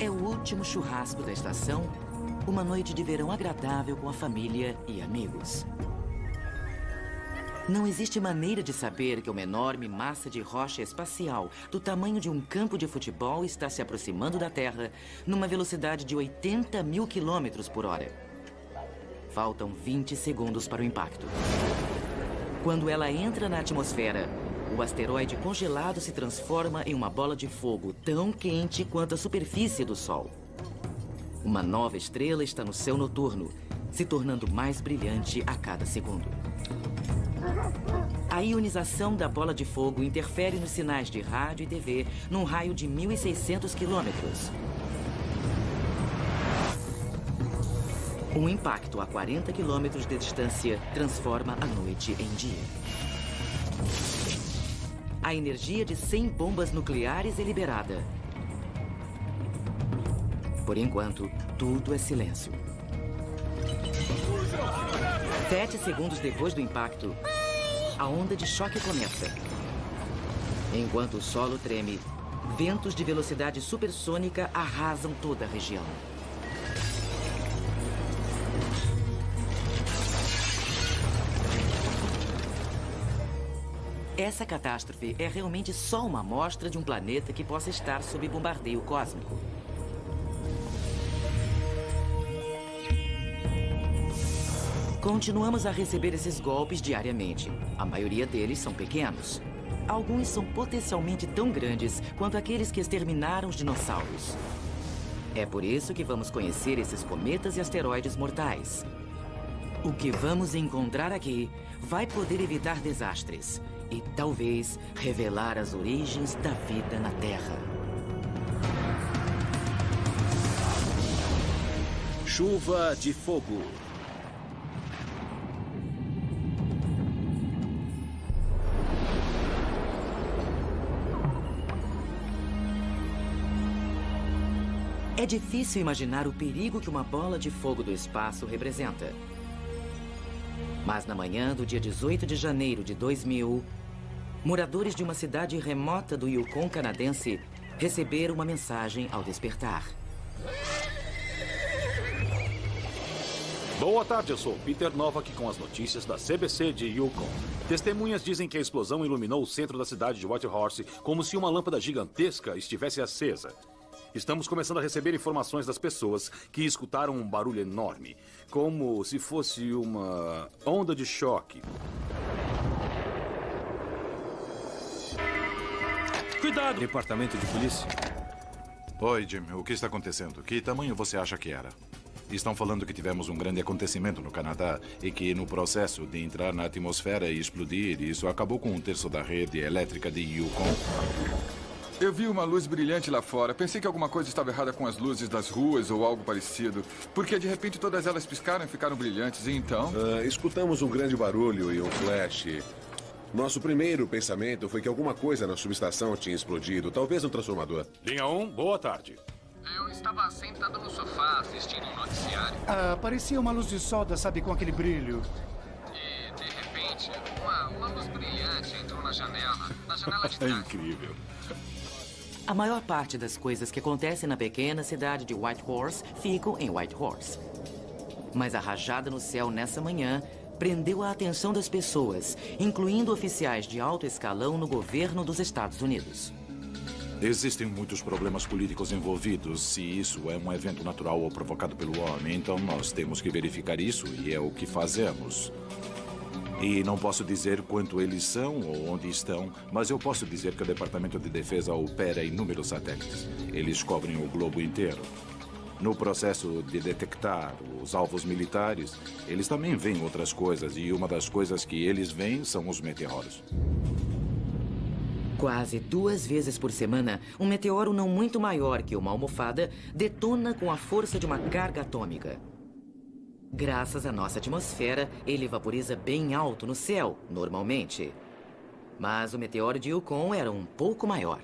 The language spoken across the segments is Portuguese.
É o último churrasco da estação, uma noite de verão agradável com a família e amigos. Não existe maneira de saber que uma enorme massa de rocha espacial do tamanho de um campo de futebol está se aproximando da Terra numa velocidade de 80 mil quilômetros por hora. Faltam 20 segundos para o impacto. Quando ela entra na atmosfera, o asteroide congelado se transforma em uma bola de fogo tão quente quanto a superfície do Sol. Uma nova estrela está no céu noturno, se tornando mais brilhante a cada segundo. A ionização da bola de fogo interfere nos sinais de rádio e TV num raio de 1.600 quilômetros. Um impacto a 40 quilômetros de distância transforma a noite em dia. A energia de 100 bombas nucleares é liberada. Por enquanto, tudo é silêncio. 7 segundos depois do impacto, a onda de choque começa. Enquanto o solo treme, ventos de velocidade supersônica arrasam toda a região. Essa catástrofe é realmente só uma amostra de um planeta que possa estar sob bombardeio cósmico. Continuamos a receber esses golpes diariamente. A maioria deles são pequenos. Alguns são potencialmente tão grandes quanto aqueles que exterminaram os dinossauros. É por isso que vamos conhecer esses cometas e asteroides mortais. O que vamos encontrar aqui vai poder evitar desastres e talvez revelar as origens da vida na Terra. Chuva de fogo. É difícil imaginar o perigo que uma bola de fogo do espaço representa. Mas na manhã do dia 18 de janeiro de 2000, moradores de uma cidade remota do Yukon canadense receberam uma mensagem ao despertar. Boa tarde, eu sou Peter Novak com as notícias da CBC de Yukon. Testemunhas dizem que a explosão iluminou o centro da cidade de Whitehorse como se uma lâmpada gigantesca estivesse acesa. Estamos começando a receber informações das pessoas que escutaram um barulho enorme, como se fosse uma onda de choque. Cuidado! Departamento de polícia. Oi, Jim. O que está acontecendo? Que tamanho você acha que era? Estão falando que tivemos um grande acontecimento no Canadá e que no processo de entrar na atmosfera e explodir, isso acabou com 1/3 da rede elétrica de Yukon. Eu vi uma luz brilhante lá fora. Pensei que alguma coisa estava errada com as luzes das ruas ou algo parecido. Porque de repente todas elas piscaram e ficaram brilhantes. E então... escutamos um grande barulho e um flash. Nosso primeiro pensamento foi que alguma coisa na subestação tinha explodido. Talvez um transformador. Linha 1, boa tarde. Eu estava sentado no sofá assistindo um noticiário. Parecia uma luz de solda, sabe, com aquele brilho. E, de repente, uma luz brilhante entrou na janela de É trás. incrível. A maior parte das coisas que acontecem na pequena cidade de Whitehorse ficam em Whitehorse. Mas a rajada no céu nessa manhã prendeu a atenção das pessoas, incluindo oficiais de alto escalão no governo dos Estados Unidos. Existem muitos problemas políticos envolvidos se isso é um evento natural ou provocado pelo homem. Então nós temos que verificar isso e é o que fazemos. E não posso dizer quanto eles são ou onde estão, mas eu posso dizer que o Departamento de Defesa opera inúmeros satélites. Eles cobrem o globo inteiro. No processo de detectar os alvos militares, eles também veem outras coisas, e uma das coisas que eles veem são os meteoros. Quase 2 vezes por semana, um meteoro não muito maior que uma almofada detona com a força de uma carga atômica. Graças à nossa atmosfera, ele vaporiza bem alto no céu, normalmente. Mas o meteoro de Yukon era um pouco maior.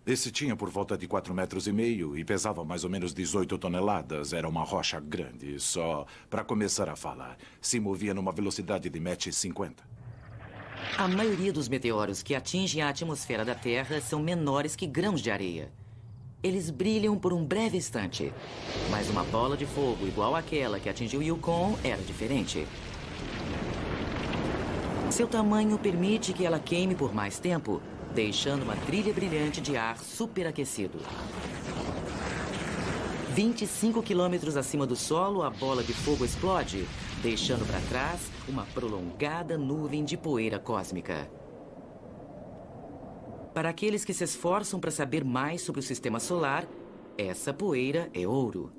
Esse tinha por volta de 4,5 metros e pesava mais ou menos 18 toneladas. Era uma rocha grande, só para começar a falar. Se movia numa velocidade de Mach 50. A maioria dos meteoros que atingem a atmosfera da Terra são menores que grãos de areia. Eles brilham por um breve instante. Mas uma bola de fogo igual àquela que atingiu Yukon era diferente. Seu tamanho permite que ela queime por mais tempo, deixando uma trilha brilhante de ar superaquecido. 25 quilômetros acima do solo, a bola de fogo explode, deixando para trás uma prolongada nuvem de poeira cósmica. Para aqueles que se esforçam para saber mais sobre o sistema solar, essa poeira é ouro.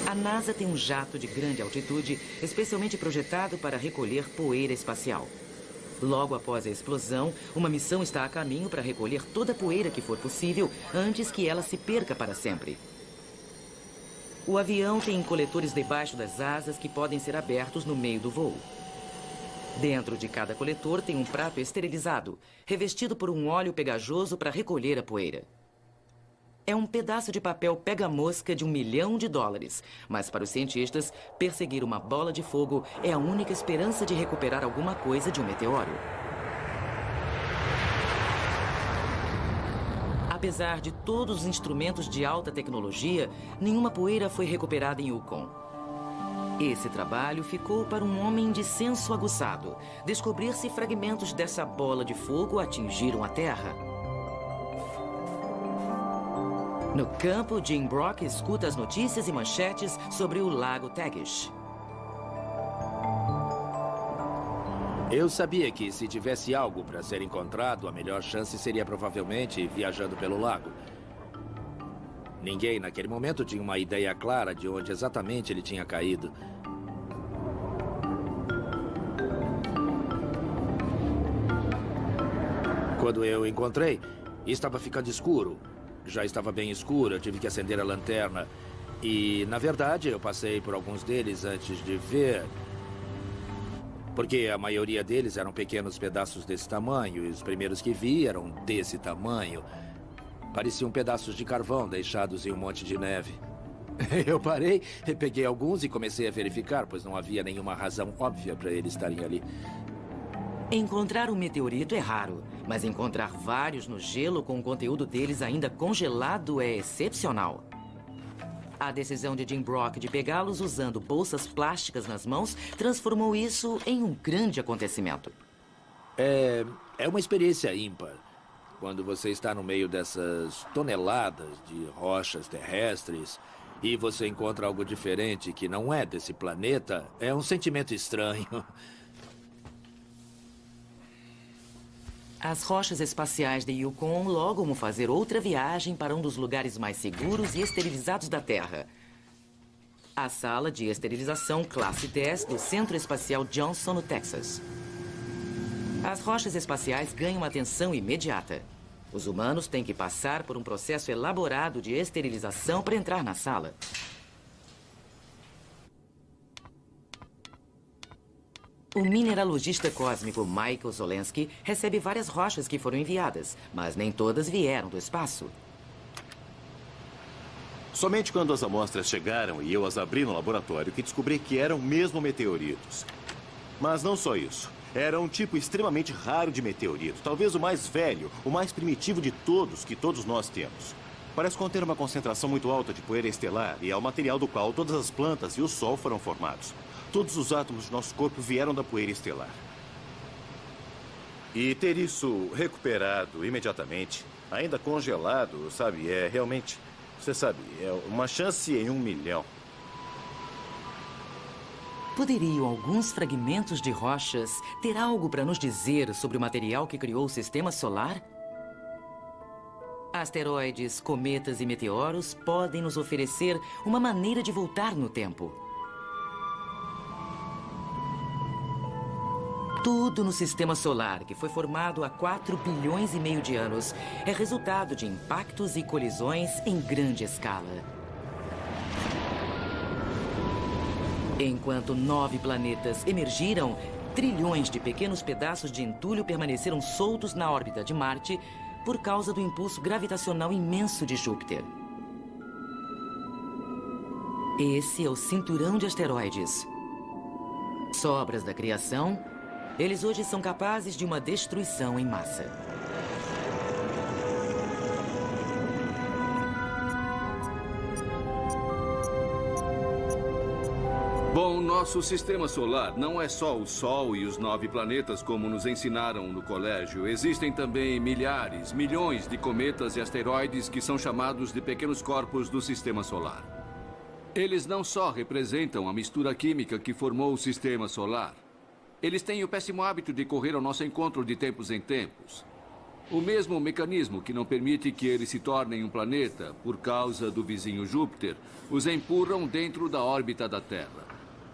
A NASA tem um jato de grande altitude, especialmente projetado para recolher poeira espacial. Logo após a explosão, uma missão está a caminho para recolher toda a poeira que for possível antes que ela se perca para sempre. O avião tem coletores debaixo das asas que podem ser abertos no meio do voo. Dentro de cada coletor tem um prato esterilizado, revestido por um óleo pegajoso para recolher a poeira. É um pedaço de papel pega-mosca de $1 milhão, mas para os cientistas, perseguir uma bola de fogo é a única esperança de recuperar alguma coisa de um meteoro. Apesar de todos os instrumentos de alta tecnologia, nenhuma poeira foi recuperada em Yukon. Esse trabalho ficou para um homem de senso aguçado, descobrir se fragmentos dessa bola de fogo atingiram a Terra. No campo, Jim Brock escuta as notícias e manchetes sobre o Lago Tagish. Eu sabia que se tivesse algo para ser encontrado, a melhor chance seria provavelmente viajando pelo lago. Ninguém naquele momento tinha uma ideia clara de onde exatamente ele tinha caído. Quando eu o encontrei, estava ficando escuro. Já estava bem escuro, eu tive que acender a lanterna. E, na verdade, eu passei por alguns deles antes de ver. Porque a maioria deles eram pequenos pedaços desse tamanho, e os primeiros que vi eram desse tamanho. Pareciam pedaços de carvão deixados em um monte de neve. Eu parei, peguei alguns e comecei a verificar, pois não havia nenhuma razão óbvia para eles estarem ali. Encontrar um meteorito é raro, mas encontrar vários no gelo com o conteúdo deles ainda congelado é excepcional. A decisão de Jim Brock de pegá-los usando bolsas plásticas nas mãos transformou isso em um grande acontecimento. É uma experiência ímpar. Quando você está no meio dessas toneladas de rochas terrestres e você encontra algo diferente que não é desse planeta, é um sentimento estranho. As rochas espaciais de Yukon logo vão fazer outra viagem para um dos lugares mais seguros e esterilizados da Terra. A sala de esterilização Classe 10 do Centro Espacial Johnson, no Texas. As rochas espaciais ganham atenção imediata. Os humanos têm que passar por um processo elaborado de esterilização para entrar na sala. O mineralogista cósmico Michael Zolensky recebe várias rochas que foram enviadas, mas nem todas vieram do espaço. Somente quando as amostras chegaram e eu as abri no laboratório que descobri que eram mesmo meteoritos. Mas não só isso. Era um tipo extremamente raro de meteorito, talvez o mais velho, o mais primitivo de todos que todos nós temos. Parece conter uma concentração muito alta de poeira estelar e é o material do qual todas as plantas e o Sol foram formados. Todos os átomos do nosso corpo vieram da poeira estelar. E ter isso recuperado imediatamente, ainda congelado, sabe, é realmente, você sabe, é uma chance em 1 milhão. Poderiam alguns fragmentos de rochas ter algo para nos dizer sobre o material que criou o sistema solar? Asteroides, cometas e meteoros podem nos oferecer uma maneira de voltar no tempo. Tudo no sistema solar, que foi formado há 4,5 bilhões de anos, é resultado de impactos e colisões em grande escala. Enquanto 9 planetas emergiram, trilhões de pequenos pedaços de entulho permaneceram soltos na órbita de Marte por causa do impulso gravitacional imenso de Júpiter. Esse é o cinturão de asteroides. Sobras da criação Eles hoje são capazes de uma destruição em massa. Bom, nosso sistema solar não é só o Sol e os 9 planetas como nos ensinaram no colégio. Existem também milhares, milhões de cometas e asteroides que são chamados de pequenos corpos do sistema solar. Eles não só representam a mistura química que formou o sistema solar. Eles têm o péssimo hábito de correr ao nosso encontro de tempos em tempos. O mesmo mecanismo que não permite que eles se tornem um planeta por causa do vizinho Júpiter os empurram dentro da órbita da Terra.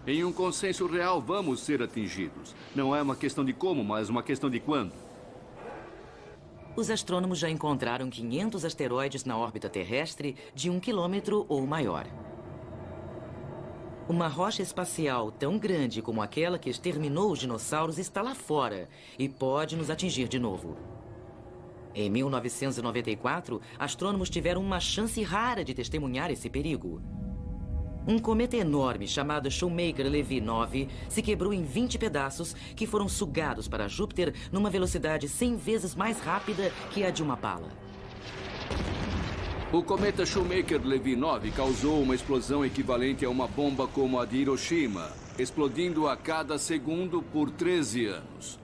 Em um consenso real, vamos ser atingidos. Não é uma questão de como, mas uma questão de quando. Os astrônomos já encontraram 500 asteroides na órbita terrestre de 1 quilômetro ou maior. Uma rocha espacial tão grande como aquela que exterminou os dinossauros está lá fora e pode nos atingir de novo. Em 1994, astrônomos tiveram uma chance rara de testemunhar esse perigo. Um cometa enorme chamado Shoemaker-Levy 9 se quebrou em 20 pedaços que foram sugados para Júpiter numa velocidade 100 vezes mais rápida que a de uma bala. O cometa Shoemaker-Levy 9 causou uma explosão equivalente a uma bomba como a de Hiroshima, explodindo a cada segundo por 13 anos.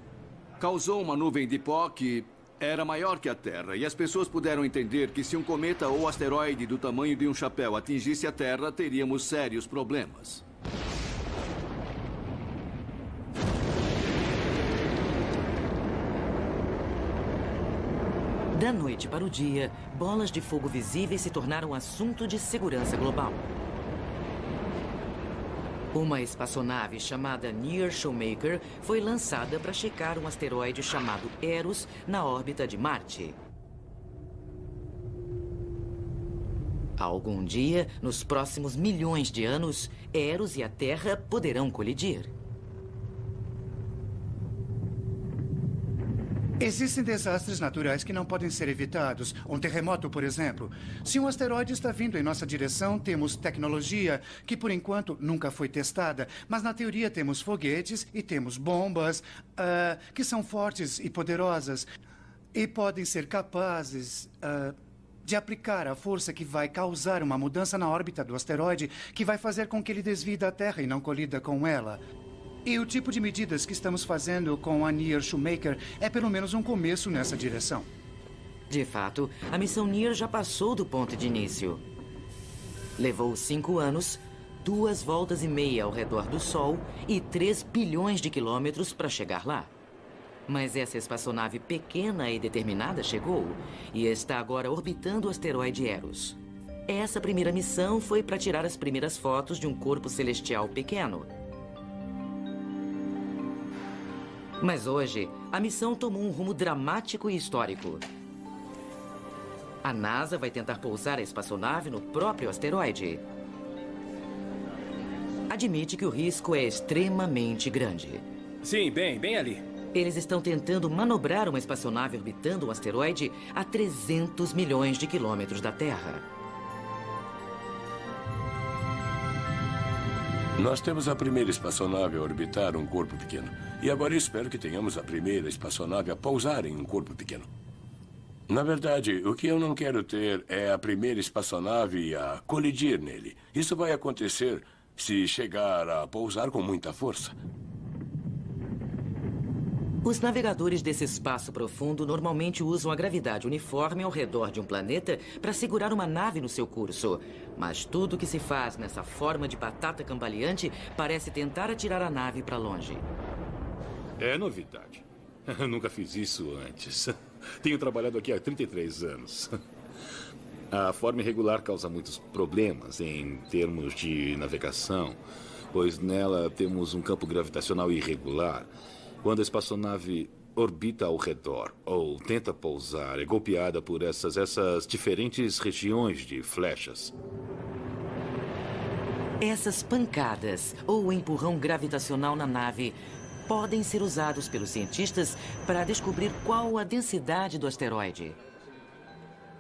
Causou uma nuvem de pó que era maior que a Terra, e as pessoas puderam entender que se um cometa ou asteroide do tamanho de um chapéu atingisse a Terra, teríamos sérios problemas. Da noite para o dia, bolas de fogo visíveis se tornaram assunto de segurança global. Uma espaçonave chamada Near Shoemaker foi lançada para checar um asteroide chamado Eros na órbita de Marte. Algum dia, nos próximos milhões de anos, Eros e a Terra poderão colidir. Existem desastres naturais que não podem ser evitados. Um terremoto, por exemplo. Se um asteroide está vindo em nossa direção, temos tecnologia que, por enquanto, nunca foi testada. Mas, na teoria, temos foguetes e temos bombas que são fortes e poderosas e podem ser capazes de aplicar a força que vai causar uma mudança na órbita do asteroide que vai fazer com que ele desvie da Terra e não colida com ela. E o tipo de medidas que estamos fazendo com a Near Shoemaker é pelo menos um começo nessa direção. De fato, a missão Near já passou do ponto de início. Levou 5 anos, 2 voltas e meia ao redor do Sol e 3 bilhões de quilômetros para chegar lá. Mas essa espaçonave pequena e determinada chegou e está agora orbitando o asteroide Eros. Essa primeira missão foi para tirar as primeiras fotos de um corpo celestial pequeno. Mas hoje, a missão tomou um rumo dramático e histórico. A NASA vai tentar pousar a espaçonave no próprio asteroide. Admite que o risco é extremamente grande. Sim, bem ali. Eles estão tentando manobrar uma espaçonave orbitando um asteroide a 300 milhões de quilômetros da Terra. Nós temos a primeira espaçonave a orbitar um corpo pequeno. E agora espero que tenhamos a primeira espaçonave a pousar em um corpo pequeno. Na verdade, o que eu não quero ter é a primeira espaçonave a colidir nele. Isso vai acontecer se chegar a pousar com muita força. Os navegadores desse espaço profundo normalmente usam a gravidade uniforme ao redor de um planeta para segurar uma nave no seu curso. Mas tudo que se faz nessa forma de batata cambaleante parece tentar atirar a nave para longe. É novidade. Eu nunca fiz isso antes. Tenho trabalhado aqui há 33 anos. A forma irregular causa muitos problemas em termos de navegação, pois nela temos um campo gravitacional irregular. Quando a espaçonave orbita ao redor ou tenta pousar, é golpeada por essas diferentes regiões de flechas. Essas pancadas ou o empurrão gravitacional na nave podem ser usados pelos cientistas para descobrir qual a densidade do asteroide.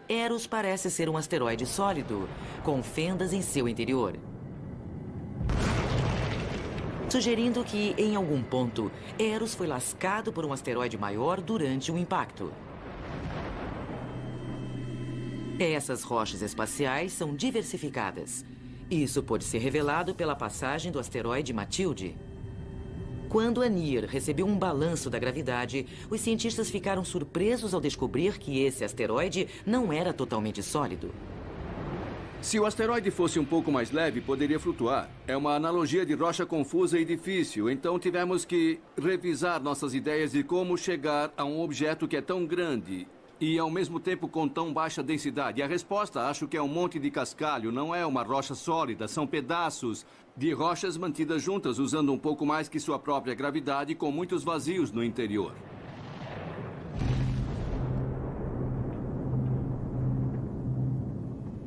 Eros parece ser um asteroide sólido, com fendas em seu interior. sugerindo que, em algum ponto, Eros foi lascado por um asteroide maior durante o impacto. Essas rochas espaciais são diversificadas. Isso pode ser revelado pela passagem do asteroide Matilde. Quando a NIR recebeu um balanço da gravidade, os cientistas ficaram surpresos ao descobrir que esse asteroide não era totalmente sólido. Se o asteroide fosse um pouco mais leve, poderia flutuar. É uma analogia de rocha confusa e difícil, então tivemos que revisar nossas ideias de como chegar a um objeto que é tão grande e, ao mesmo tempo, com tão baixa densidade. E a resposta, acho que é um monte de cascalho, não é uma rocha sólida, são pedaços de rochas mantidas juntas, usando um pouco mais que sua própria gravidade, com muitos vazios no interior.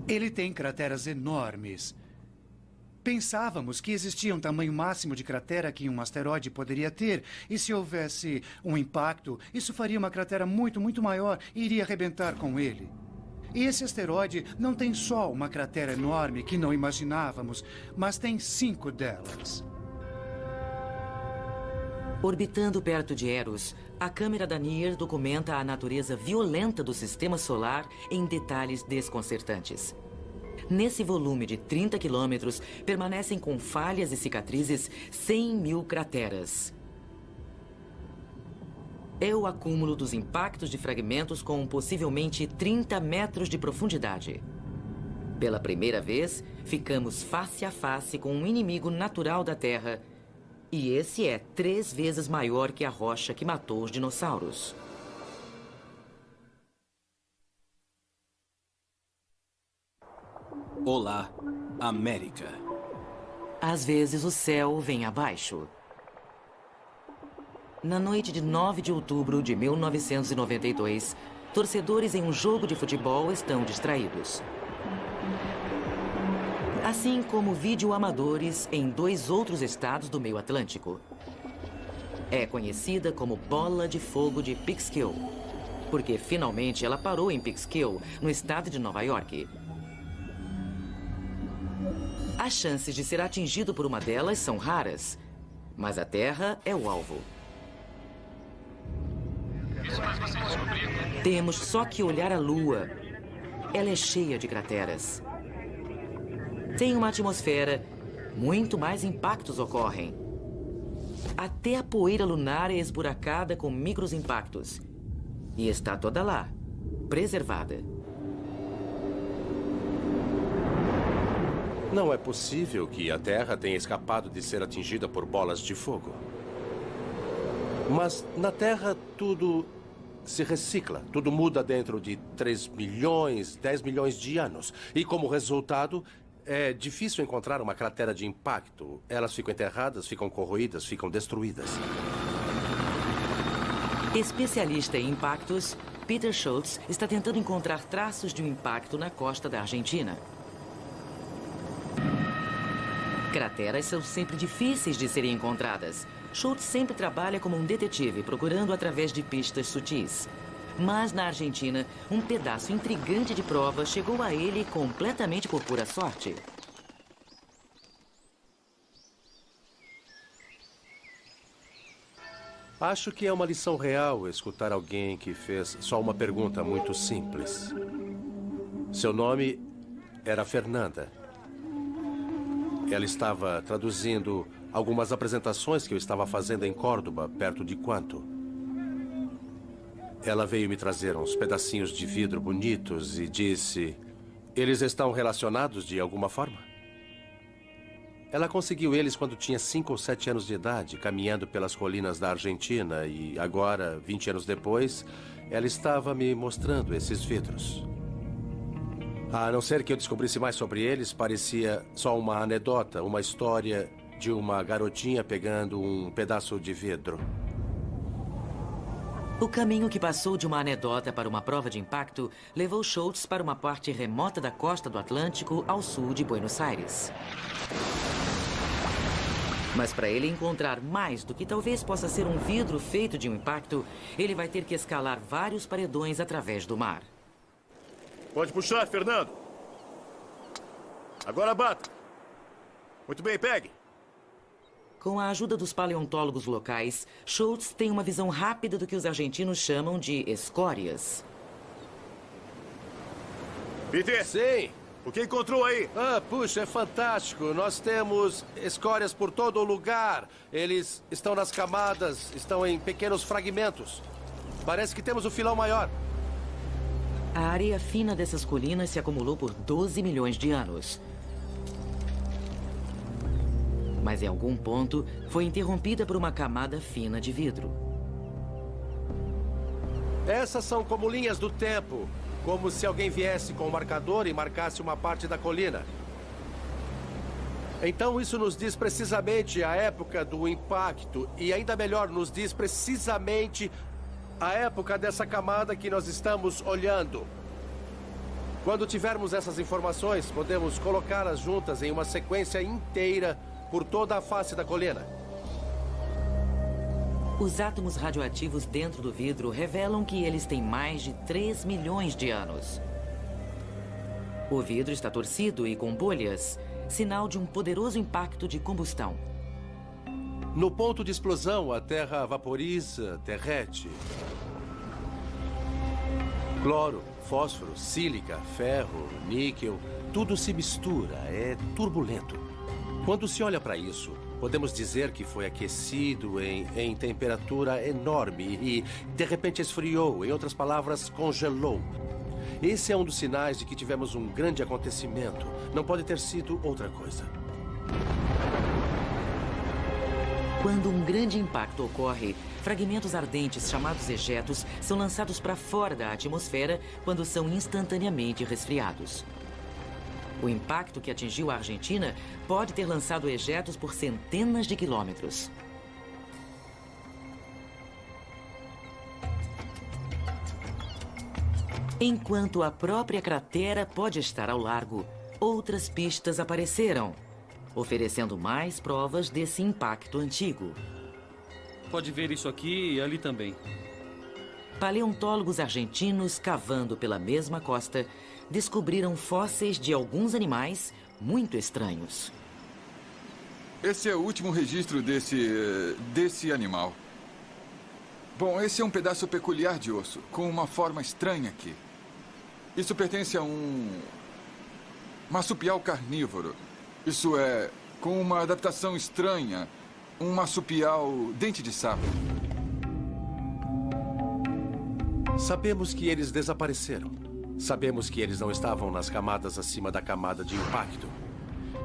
Ele tem crateras enormes. Pensávamos que existia um tamanho máximo de cratera que um asteroide poderia ter. E se houvesse um impacto, isso faria uma cratera muito, muito maior e iria arrebentar com ele. E esse asteroide não tem só uma cratera enorme que não imaginávamos, mas tem 5 delas. Orbitando perto de Eros, a câmera da NIR documenta a natureza violenta do sistema solar em detalhes desconcertantes. Nesse volume de 30 quilômetros, permanecem com falhas e cicatrizes 100 mil crateras. É o acúmulo dos impactos de fragmentos com possivelmente 30 metros de profundidade. Pela primeira vez, ficamos face a face com um inimigo natural da Terra. E esse é 3 vezes maior que a rocha que matou os dinossauros. Olá, América. Às vezes o céu vem abaixo. Na noite de 9 de outubro de 1992, torcedores em um jogo de futebol estão distraídos. Assim como videoamadores em 2 outros estados do meio Atlântico. É conhecida como Bola de Fogo de Peekskill, porque finalmente ela parou em Peekskill, no estado de Nova York. As chances de ser atingido por uma delas são raras, mas a Terra é o alvo. Temos só que olhar a Lua. Ela é cheia de crateras. Tem uma atmosfera, muito mais impactos ocorrem. Até a poeira lunar é esburacada com micros impactos. E está toda lá, preservada. Não é possível que a Terra tenha escapado de ser atingida por bolas de fogo. Mas na Terra tudo se recicla, tudo muda dentro de 3 milhões, 10 milhões de anos. E como resultado, é difícil encontrar uma cratera de impacto. Elas ficam enterradas, ficam corroídas, ficam destruídas. Especialista em impactos, Peter Schultz está tentando encontrar traços de um impacto na costa da Argentina. Crateras são sempre difíceis de serem encontradas. Schultz sempre trabalha como um detetive, procurando através de pistas sutis. Mas na Argentina, um pedaço intrigante de prova chegou a ele completamente por pura sorte. Acho que é uma lição real escutar alguém que fez só uma pergunta muito simples. Seu nome era Fernanda. Ela estava traduzindo algumas apresentações que eu estava fazendo em Córdoba, perto de Quanto. Ela veio me trazer uns pedacinhos de vidro bonitos e disse: eles estão relacionados de alguma forma? Ela conseguiu eles quando tinha 5 ou 7 anos de idade, caminhando pelas colinas da Argentina, e agora, 20 anos depois, ela estava me mostrando esses vidros. A não ser que eu descobrisse mais sobre eles, parecia só uma anedota, uma história de uma garotinha pegando um pedaço de vidro. O caminho que passou de uma anedota para uma prova de impacto levou Schultz para uma parte remota da costa do Atlântico ao sul de Buenos Aires. Mas para ele encontrar mais do que talvez possa ser um vidro feito de um impacto, ele vai ter que escalar vários paredões através do mar. Pode puxar, Fernando. Agora bata. Muito bem, pegue. Com a ajuda dos paleontólogos locais, Schultz tem uma visão rápida do que os argentinos chamam de escórias. Peter! Sim! O que encontrou aí? Puxa, é fantástico. Nós temos escórias por todo o lugar. Eles estão nas camadas, estão em pequenos fragmentos. Parece que temos o filão maior. A areia fina dessas colinas se acumulou por 12 milhões de anos. Mas em algum ponto foi interrompida por uma camada fina de vidro. Essas são como linhas do tempo. Como se alguém viesse com um marcador e marcasse uma parte da colina. Então isso nos diz precisamente a época do impacto. E ainda melhor, nos diz precisamente a época dessa camada que nós estamos olhando. Quando tivermos essas informações, podemos colocá-las juntas em uma sequência inteira por toda a face da colina. Os átomos radioativos dentro do vidro revelam que eles têm mais de 3 milhões de anos. O vidro está torcido e com bolhas, sinal de um poderoso impacto de combustão. No ponto de explosão, a Terra vaporiza, derrete. Cloro, fósforo, sílica, ferro, níquel, tudo se mistura, é turbulento. Quando se olha para isso, podemos dizer que foi aquecido em temperatura enorme e, de repente, esfriou. Em outras palavras, congelou. Esse é um dos sinais de que tivemos um grande acontecimento. Não pode ter sido outra coisa. Quando um grande impacto ocorre, fragmentos ardentes chamados ejetos são lançados para fora da atmosfera quando são instantaneamente resfriados. O impacto que atingiu a Argentina pode ter lançado ejetos por centenas de quilômetros. Enquanto a própria cratera pode estar ao largo, outras pistas apareceram, oferecendo mais provas desse impacto antigo. Pode ver isso aqui e ali também. Paleontólogos argentinos cavando pela mesma costa descobriram fósseis de alguns animais muito estranhos. Esse é o último registro desse animal. Bom, esse é um pedaço peculiar de osso, com uma forma estranha aqui. Isso pertence a um marsupial carnívoro. Isso é, com uma adaptação estranha, um marsupial dente de sapo. Sabemos que eles desapareceram. Sabemos que eles não estavam nas camadas acima da camada de impacto.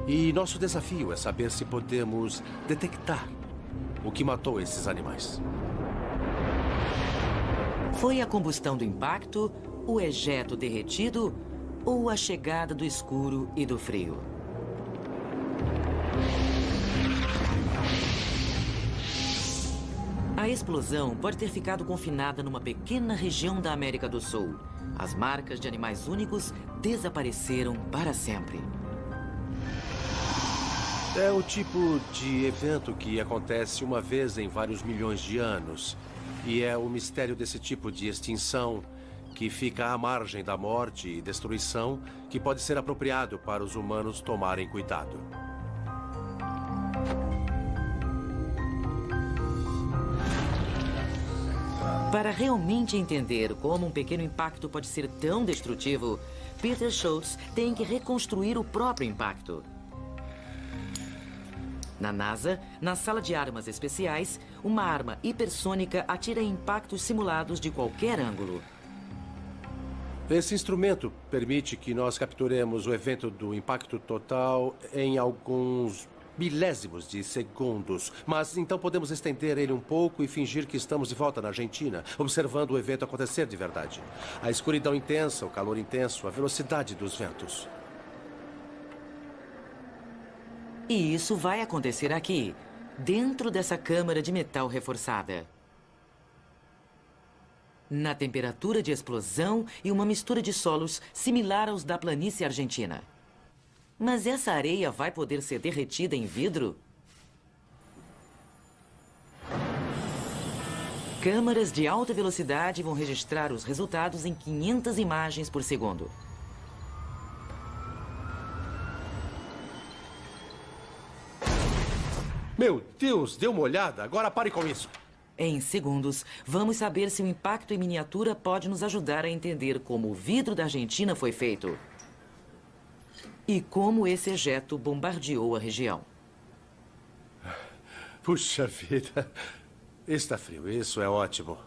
E nosso desafio é saber se podemos detectar o que matou esses animais. Foi a combustão do impacto, o ejeto derretido ou a chegada do escuro e do frio? A explosão pode ter ficado confinada numa pequena região da América do Sul. As marcas de animais únicos desapareceram para sempre. É o tipo de evento que acontece uma vez em vários milhões de anos. E é o mistério desse tipo de extinção que fica à margem da morte e destruição que pode ser apropriado para os humanos tomarem cuidado. Para realmente entender como um pequeno impacto pode ser tão destrutivo, Peter Schultz tem que reconstruir o próprio impacto. Na NASA, na sala de armas especiais, uma arma hipersônica atira impactos simulados de qualquer ângulo. Esse instrumento permite que nós capturemos o evento do impacto total em alguns milésimos de segundos. Mas então podemos estender ele um pouco e fingir que estamos de volta na Argentina, observando o evento acontecer de verdade. A escuridão intensa, o calor intenso, a velocidade dos ventos. E isso vai acontecer aqui, dentro dessa câmara de metal reforçada. Na temperatura de explosão e uma mistura de solos similar aos da planície argentina. Mas essa areia vai poder ser derretida em vidro? Câmaras de alta velocidade vão registrar os resultados em 500 imagens por segundo. Meu Deus, dê uma olhada. Agora pare com isso. Em segundos, vamos saber se o impacto em miniatura pode nos ajudar a entender como o vidro da Argentina foi feito. E como esse ejeto bombardeou a região. Puxa vida. Está frio, isso é ótimo.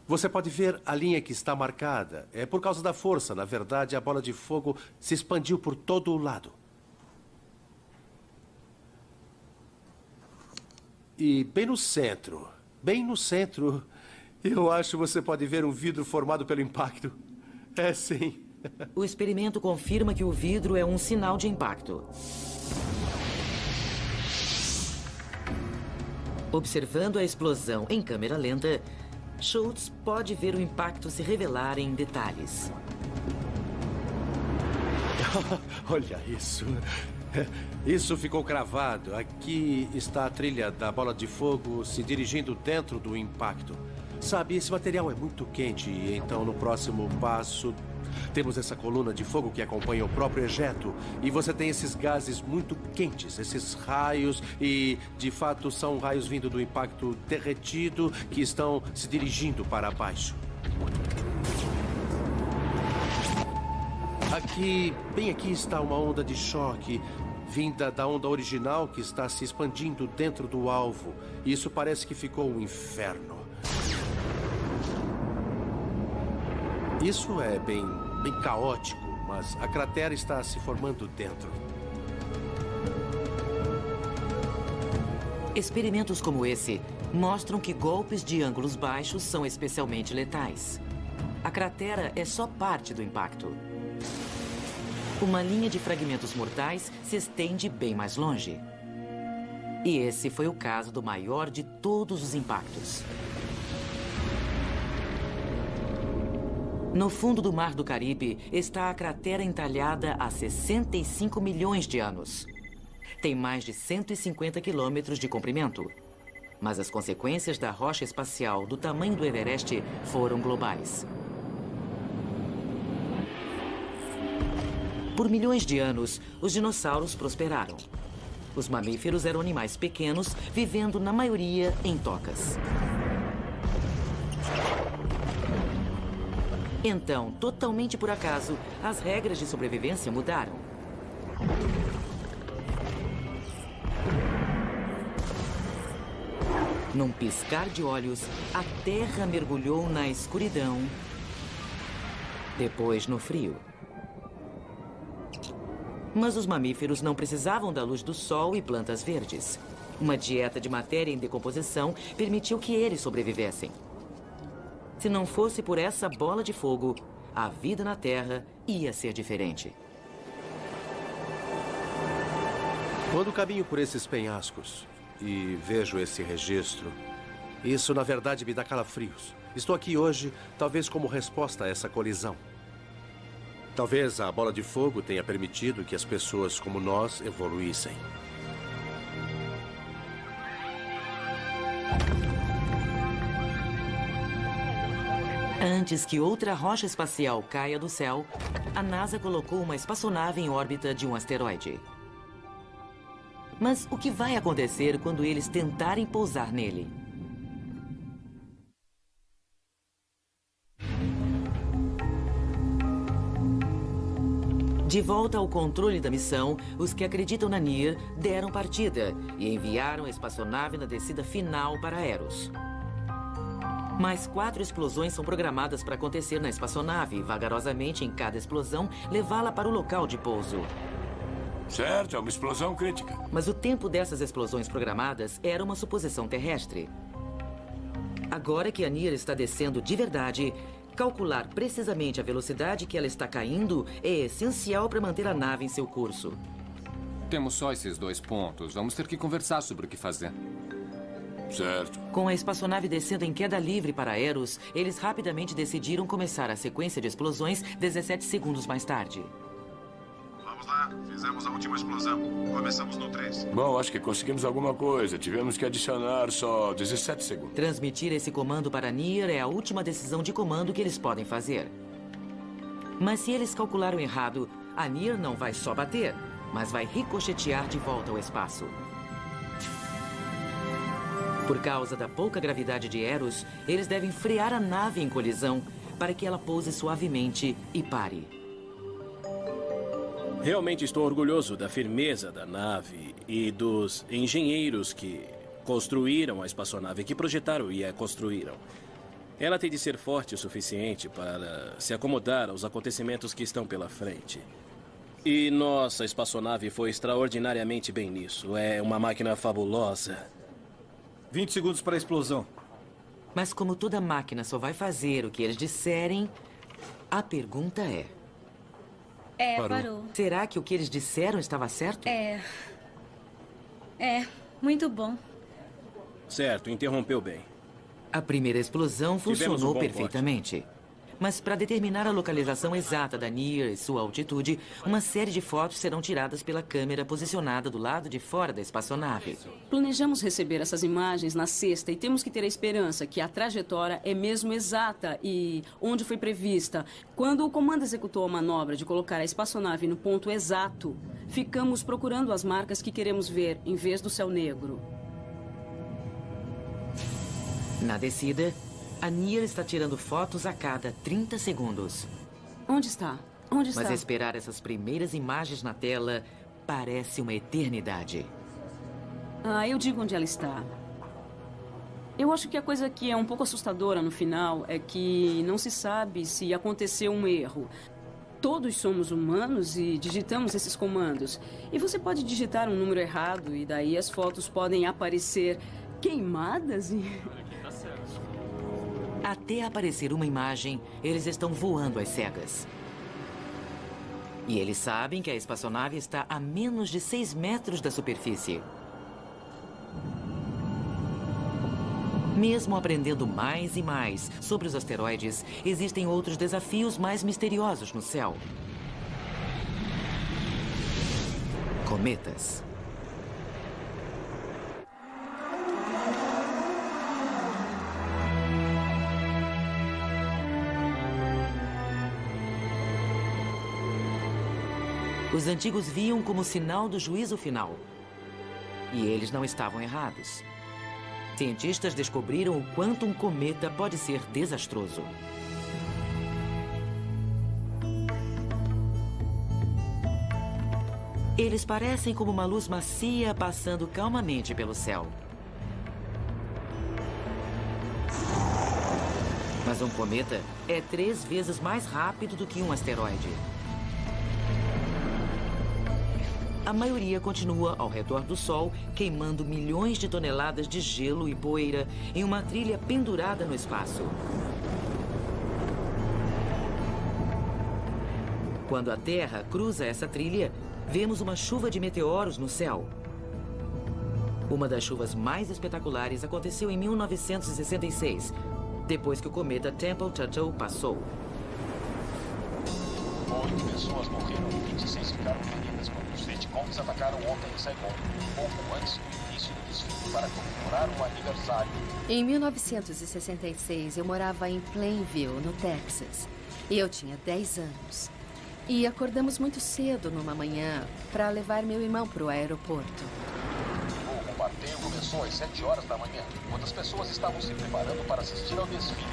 Você pode ver a linha que está marcada. É por causa da força. Na verdade, a bola de fogo se expandiu por todo o lado. E bem no centro, eu acho você pode ver um vidro formado pelo impacto. É sim. O experimento confirma que o vidro é um sinal de impacto. Observando a explosão em câmera lenta, Schultz pode ver o impacto se revelar em detalhes. Olha isso. Isso ficou cravado. Aqui está a trilha da bola de fogo se dirigindo dentro do impacto. Sabe, esse material é muito quente, e então no próximo passo temos essa coluna de fogo que acompanha o próprio ejeto. E você tem esses gases muito quentes, esses raios, e de fato são raios vindo do impacto derretido que estão se dirigindo para baixo. Aqui, bem aqui está uma onda de choque, vinda da onda original que está se expandindo dentro do alvo. Isso parece que ficou um inferno. Isso é bem caótico, mas a cratera está se formando dentro. Experimentos como esse mostram que golpes de ângulos baixos são especialmente letais. A cratera é só parte do impacto. Uma linha de fragmentos mortais se estende bem mais longe. E esse foi o caso do maior de todos os impactos. No fundo do Mar do Caribe está a cratera entalhada há 65 milhões de anos. Tem mais de 150 quilômetros de comprimento. Mas as consequências da rocha espacial do tamanho do Everest foram globais. Por milhões de anos, os dinossauros prosperaram. Os mamíferos eram animais pequenos, vivendo, na maioria, em tocas. Então, totalmente por acaso, as regras de sobrevivência mudaram. Num piscar de olhos, a Terra mergulhou na escuridão, depois no frio. Mas os mamíferos não precisavam da luz do sol e plantas verdes. Uma dieta de matéria em decomposição permitiu que eles sobrevivessem. Se não fosse por essa bola de fogo, a vida na Terra ia ser diferente. Quando caminho por esses penhascos e vejo esse registro, isso na verdade me dá calafrios. Estou aqui hoje, talvez como resposta a essa colisão. Talvez a bola de fogo tenha permitido que as pessoas como nós evoluíssem. Antes que outra rocha espacial caia do céu, a NASA colocou uma espaçonave em órbita de um asteroide. Mas o que vai acontecer quando eles tentarem pousar nele? De volta ao controle da missão, os que acreditam na NIR deram partida e enviaram a espaçonave na descida final para Eros. Mais 4 explosões são programadas para acontecer na espaçonave e, vagarosamente em cada explosão, levá-la para o local de pouso. Certo, é uma explosão crítica. Mas o tempo dessas explosões programadas era uma suposição terrestre. Agora que a NIR está descendo de verdade, calcular precisamente a velocidade que ela está caindo é essencial para manter a nave em seu curso. Temos só esses 2 pontos. Vamos ter que conversar sobre o que fazer. Certo. Com a espaçonave descendo em queda livre para Eros, eles rapidamente decidiram começar a sequência de explosões 17 segundos mais tarde. Vamos lá, fizemos a última explosão. Começamos no 3. Bom, acho que conseguimos alguma coisa. Tivemos que adicionar só 17 segundos. Transmitir esse comando para a NIR é a última decisão de comando que eles podem fazer. Mas se eles calcularam errado, a NIR não vai só bater, mas vai ricochetear de volta ao espaço. Por causa da pouca gravidade de Eros, eles devem frear a nave em colisão para que ela pouse suavemente e pare. Realmente estou orgulhoso da firmeza da nave e dos engenheiros que construíram a espaçonave, que projetaram e a construíram. Ela tem de ser forte o suficiente para se acomodar aos acontecimentos que estão pela frente. E nossa espaçonave foi extraordinariamente bem nisso. É uma máquina fabulosa. 20 segundos para a explosão. Mas como toda máquina só vai fazer o que eles disserem, a pergunta é... Parou. Será que o que eles disseram estava certo? Muito bom. Certo, interrompeu bem. A primeira explosão funcionou Tivemos um bom perfeitamente. Mas para determinar a localização exata da Near e sua altitude, uma série de fotos serão tiradas pela câmera posicionada do lado de fora da espaçonave. Planejamos receber essas imagens na sexta e temos que ter a esperança que a trajetória é mesmo exata e onde foi prevista. Quando o comando executou a manobra de colocar a espaçonave no ponto exato, ficamos procurando as marcas que queremos ver, em vez do céu negro. Na descida, a Near está tirando fotos a cada 30 segundos. Onde está? Onde está? Mas esperar essas primeiras imagens na tela parece uma eternidade. Eu digo onde ela está. Eu acho que a coisa que é um pouco assustadora no final é que não se sabe se aconteceu um erro. Todos somos humanos e digitamos esses comandos. E você pode digitar um número errado e daí as fotos podem aparecer queimadas e... Até aparecer uma imagem, eles estão voando às cegas. E eles sabem que a espaçonave está a menos de 6 metros da superfície. Mesmo aprendendo mais e mais sobre os asteroides, existem outros desafios mais misteriosos no céu. Cometas. Os antigos viam como sinal do juízo final. E eles não estavam errados. Cientistas descobriram o quanto um cometa pode ser desastroso. Eles parecem como uma luz macia passando calmamente pelo céu. Mas um cometa é 3 vezes mais rápido do que um asteroide. A maioria continua ao redor do Sol, queimando milhões de toneladas de gelo e poeira em uma trilha pendurada no espaço. Quando a Terra cruza essa trilha, vemos uma chuva de meteoros no céu. Uma das chuvas mais espetaculares aconteceu em 1966, depois que o cometa Tempel-Tuttle passou. 8 pessoas morreram e 26 ficaram feridas quando os Vietcongs atacaram ontem em Saigon, pouco antes do início do desfile para comemorar o aniversário. Em 1966, eu morava em Plainville, no Texas. E eu tinha 10 anos. E acordamos muito cedo numa manhã para levar meu irmão para o aeroporto. O bombardeio começou às 7 horas da manhã, quando as pessoas estavam se preparando para assistir ao desfile.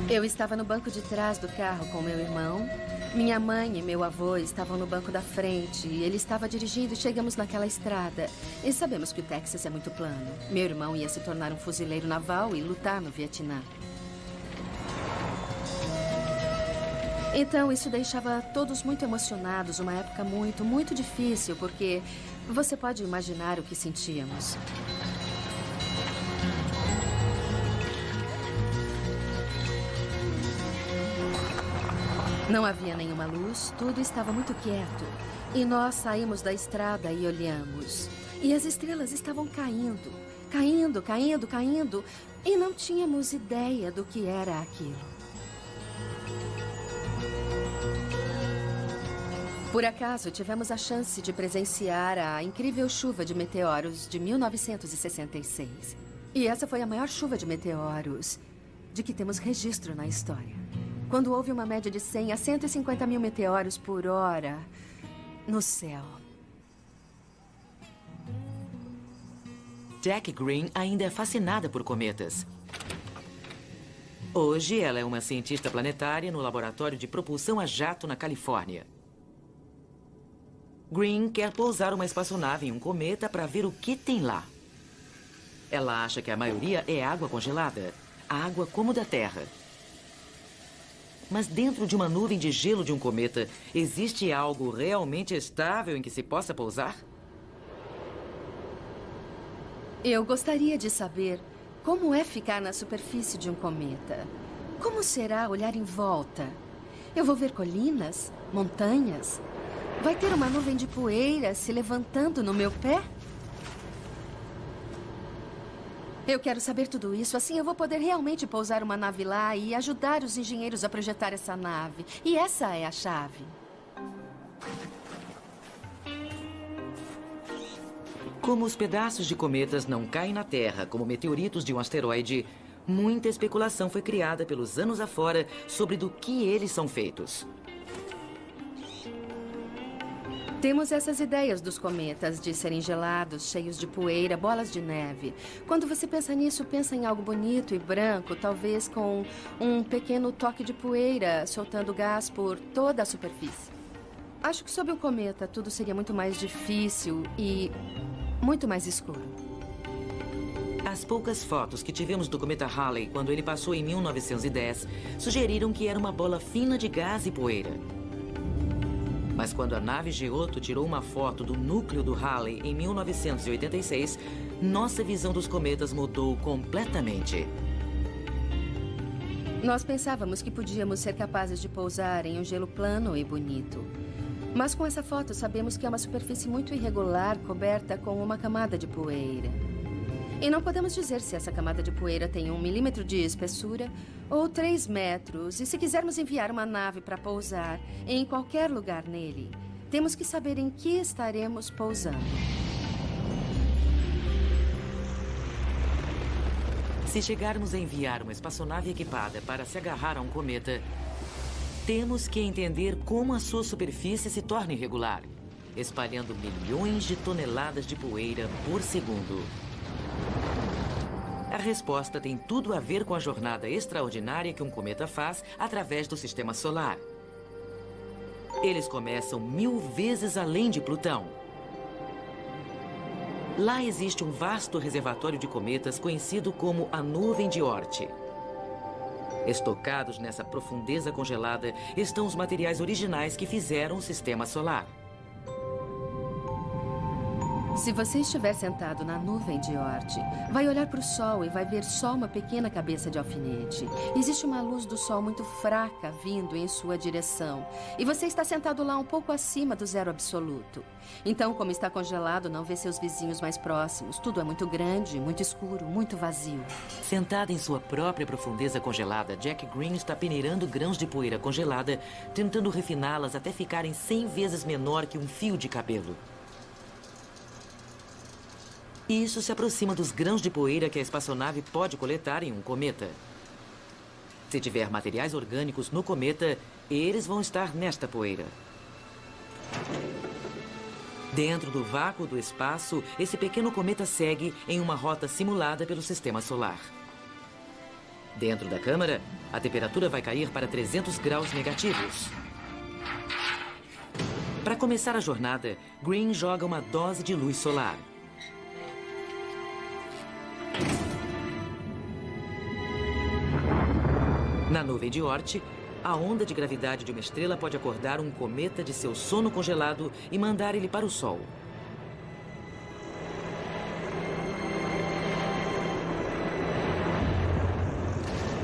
Eu estava no banco de trás do carro com meu irmão. Minha mãe e meu avô estavam no banco da frente. E ele estava dirigindo e chegamos naquela estrada. E sabemos que o Texas é muito plano. Meu irmão ia se tornar um fuzileiro naval e lutar no Vietnã. Então, isso deixava todos muito emocionados. Uma época muito, muito difícil, porque você pode imaginar o que sentíamos. Não havia nenhuma luz, tudo estava muito quieto. E nós saímos da estrada e olhamos. E as estrelas estavam caindo. Caindo, caindo, caindo. E não tínhamos ideia do que era aquilo. Por acaso, tivemos a chance de presenciar a incrível chuva de meteoros de 1966. E essa foi a maior chuva de meteoros de que temos registro na história. Quando houve uma média de 100 a 150 mil meteoros por hora no céu. Jack Green ainda é fascinada por cometas. Hoje, ela é uma cientista planetária no laboratório de propulsão a jato na Califórnia. Green quer pousar uma espaçonave em um cometa para ver o que tem lá. Ela acha que a maioria é água congelada, água como da Terra. Mas dentro de uma nuvem de gelo de um cometa, existe algo realmente estável em que se possa pousar? Eu gostaria de saber como é ficar na superfície de um cometa. Como será olhar em volta? Eu vou ver colinas, montanhas. Vai ter uma nuvem de poeira se levantando no meu pé? Eu quero saber tudo isso, assim eu vou poder realmente pousar uma nave lá e ajudar os engenheiros a projetar essa nave. E essa é a chave. Como os pedaços de cometas não caem na Terra como meteoritos de um asteroide, muita especulação foi criada pelos anos afora sobre do que eles são feitos. Temos essas ideias dos cometas de serem gelados, cheios de poeira, bolas de neve. Quando você pensa nisso, pensa em algo bonito e branco, talvez com um pequeno toque de poeira soltando gás por toda a superfície. Acho que sob um cometa tudo seria muito mais difícil e muito mais escuro. As poucas fotos que tivemos do cometa Halley quando ele passou em 1910 sugeriram que era uma bola fina de gás e poeira. Mas quando a nave Giotto tirou uma foto do núcleo do Halley em 1986, nossa visão dos cometas mudou completamente. Nós pensávamos que podíamos ser capazes de pousar em um gelo plano e bonito. Mas com essa foto sabemos que é uma superfície muito irregular, coberta com uma camada de poeira. E não podemos dizer se essa camada de poeira tem 1 milímetro de espessura ou 3 metros. E se quisermos enviar uma nave para pousar em qualquer lugar nele, temos que saber em que estaremos pousando. Se chegarmos a enviar uma espaçonave equipada para se agarrar a um cometa, temos que entender como a sua superfície se torna irregular, espalhando milhões de toneladas de poeira por segundo. A resposta tem tudo a ver com a jornada extraordinária que um cometa faz através do sistema solar. Eles começam 1000 vezes além de Plutão. Lá existe um vasto reservatório de cometas conhecido como a Nuvem de Oort. Estocados nessa profundeza congelada estão os materiais originais que fizeram o sistema solar. Se você estiver sentado na nuvem de Oort, vai olhar para o sol e vai ver só uma pequena cabeça de alfinete. Existe uma luz do sol muito fraca vindo em sua direção. E você está sentado lá um pouco acima do zero absoluto. Então, como está congelado, não vê seus vizinhos mais próximos. Tudo é muito grande, muito escuro, muito vazio. Sentado em sua própria profundeza congelada, Jack Green está peneirando grãos de poeira congelada, tentando refiná-las até ficarem 100 vezes menor que um fio de cabelo. Isso se aproxima dos grãos de poeira que a espaçonave pode coletar em um cometa. Se tiver materiais orgânicos no cometa, eles vão estar nesta poeira. Dentro do vácuo do espaço, esse pequeno cometa segue em uma rota simulada pelo sistema solar. Dentro da câmara, a temperatura vai cair para 300 graus negativos. Para começar a jornada, Green joga uma dose de luz solar. Na nuvem de Oort, a onda de gravidade de uma estrela pode acordar um cometa de seu sono congelado e mandar ele para o Sol.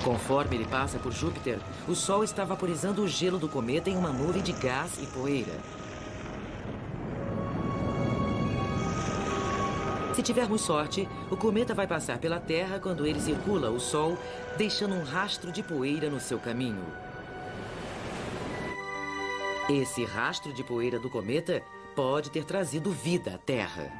Conforme ele passa por Júpiter, o Sol está vaporizando o gelo do cometa em uma nuvem de gás e poeira. Se tivermos sorte, o cometa vai passar pela Terra quando ele circula o Sol, deixando um rastro de poeira no seu caminho. Esse rastro de poeira do cometa pode ter trazido vida à Terra.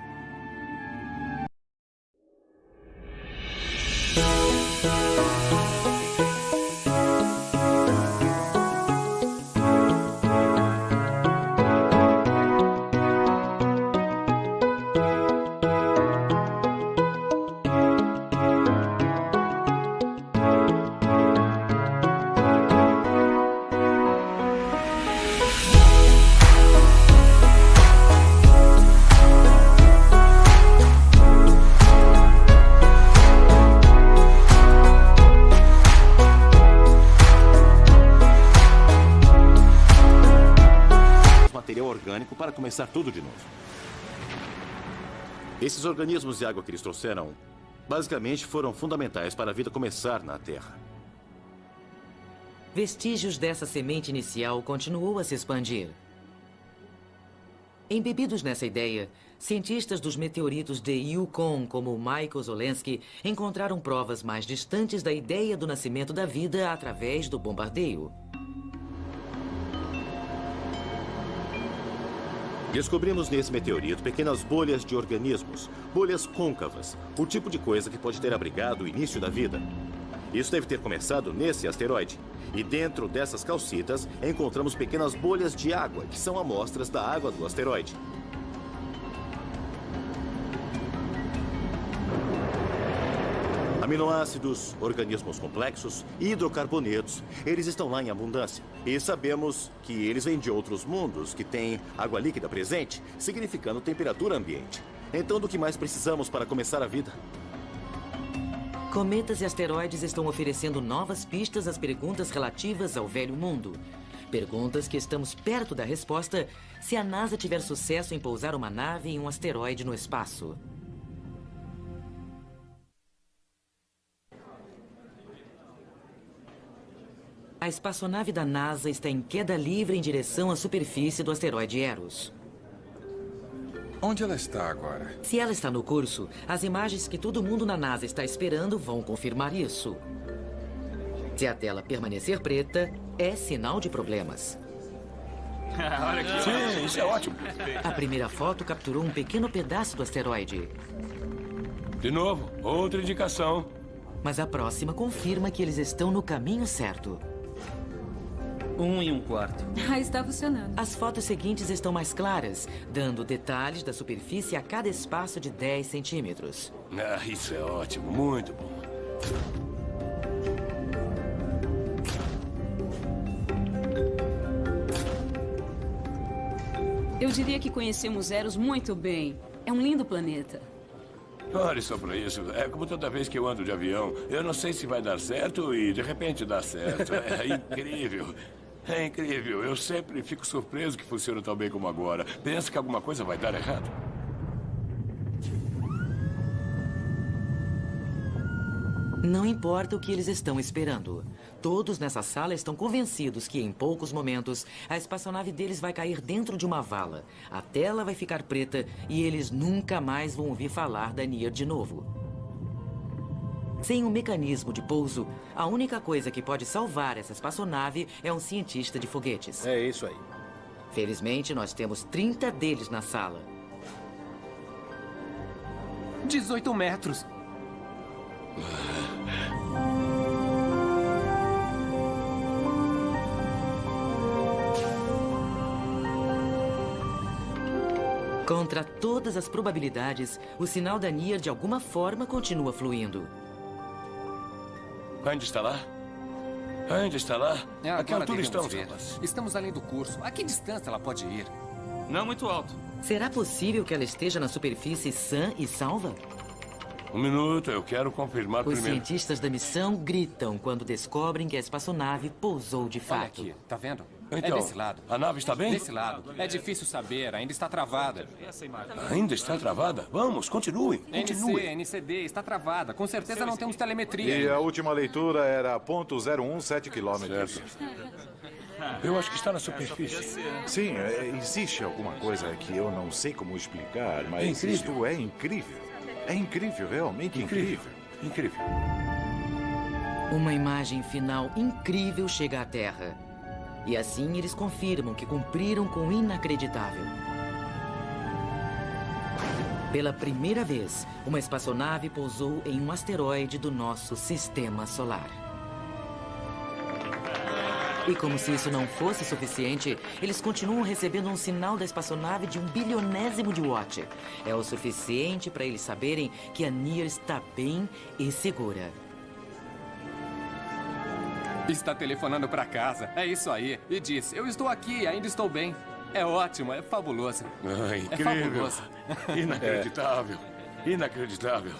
começar tudo de novo. Esses organismos de água que eles trouxeram, basicamente foram fundamentais para a vida começar na Terra. Vestígios dessa semente inicial continuou a se expandir. Embebidos nessa ideia, cientistas dos meteoritos de Yukon, como Michael Zolensky, encontraram provas mais distantes da ideia do nascimento da vida através do bombardeio. Descobrimos nesse meteorito pequenas bolhas de organismos, bolhas côncavas, o tipo de coisa que pode ter abrigado o início da vida. Isso deve ter começado nesse asteroide. E dentro dessas calcitas, encontramos pequenas bolhas de água, que são amostras da água do asteroide. Aminoácidos, organismos complexos e hidrocarbonetos, eles estão lá em abundância. E sabemos que eles vêm de outros mundos que têm água líquida presente, significando temperatura ambiente. Então, do que mais precisamos para começar a vida? Cometas e asteroides estão oferecendo novas pistas às perguntas relativas ao velho mundo. Perguntas que estamos perto da resposta se a NASA tiver sucesso em pousar uma nave em um asteroide no espaço. A espaçonave da NASA está em queda livre em direção à superfície do asteroide Eros. Onde ela está agora? Se ela está no curso, as imagens que todo mundo na NASA está esperando vão confirmar isso. Se a tela permanecer preta, é sinal de problemas. Olha aqui. Sim, isso é ótimo. A primeira foto capturou um pequeno pedaço do asteroide. De novo, outra indicação. Mas a próxima confirma que eles estão no caminho certo. 1 1/4. Ah, está funcionando. As fotos seguintes estão mais claras, dando detalhes da superfície a cada espaço de 10 centímetros. Ah, isso é ótimo, muito bom. Eu diria que conhecemos Eros muito bem. É um lindo planeta. Olhe só para isso. É como toda vez que eu ando de avião. Eu não sei se vai dar certo e de repente dá certo. É incrível. É incrível. Eu sempre fico surpreso que funciona tão bem como agora. Penso que alguma coisa vai dar errado. Não importa o que eles estão esperando. Todos nessa sala estão convencidos que, em poucos momentos, a espaçonave deles vai cair dentro de uma vala. A tela vai ficar preta e eles nunca mais vão ouvir falar da Near de novo. Sem um mecanismo de pouso, a única coisa que pode salvar essa espaçonave é um cientista de foguetes. É isso aí. Felizmente, nós temos 30 deles na sala. 18 metros. Contra todas as probabilidades, o sinal da Near de alguma forma continua fluindo. Ainda está lá? Ainda está lá? A que Agora altura devemos estamos, ver. rapaz? Estamos além do curso. A que distância ela pode ir? Não muito alto. Será possível que ela esteja na superfície sã e salva? Um minuto, eu quero confirmar Os primeiro. cientistas da missão gritam quando descobrem que a espaçonave pousou de Olha fato. aqui, tá vendo? Então, é desse lado. a nave está bem? Desse lado. É difícil saber, ainda está travada. Ainda está travada? Vamos, continuem. Continuem. NCD, está travada. Com certeza não temos telemetria. E a última leitura era .017 quilômetros. Eu acho que está na superfície. Sim, existe alguma coisa que eu não sei como explicar, mas É incrível. isto é incrível. É incrível, realmente incrível. Incrível. Uma imagem final incrível chega à Terra. E assim eles confirmam que cumpriram com o inacreditável. Pela primeira vez, uma espaçonave pousou em um asteroide do nosso sistema solar. E como se isso não fosse suficiente, eles continuam recebendo um sinal da espaçonave de 1 bilionésimo de watt. É o suficiente para eles saberem que a Near está bem e segura. Está telefonando para casa. É isso aí. E diz, eu estou aqui, ainda estou bem. É ótimo, é fabuloso. Ah, É incrível. fabuloso. Inacreditável. Inacreditável.